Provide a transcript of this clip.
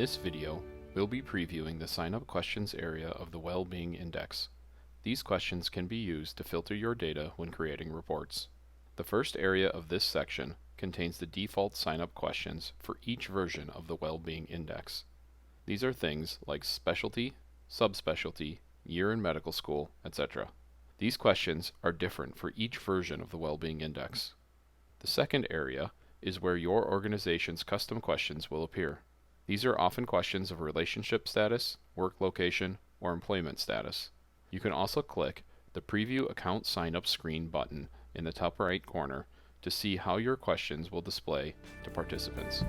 this video, we'll be previewing the Signup Questions area of the Well-Being Index. These questions can be used to filter your data when creating reports. The first area of this section contains the default sign-up questions for each version of the Well-Being Index. These are things like specialty, subspecialty, year in medical school, etc. These questions are different for each version of the Well-Being Index. The second area is where your organization's custom questions will appear. These are often questions of relationship status, work location, or employment status. You can also click the Preview Account Signup Screen button in the top right corner to see how your questions will display to participants.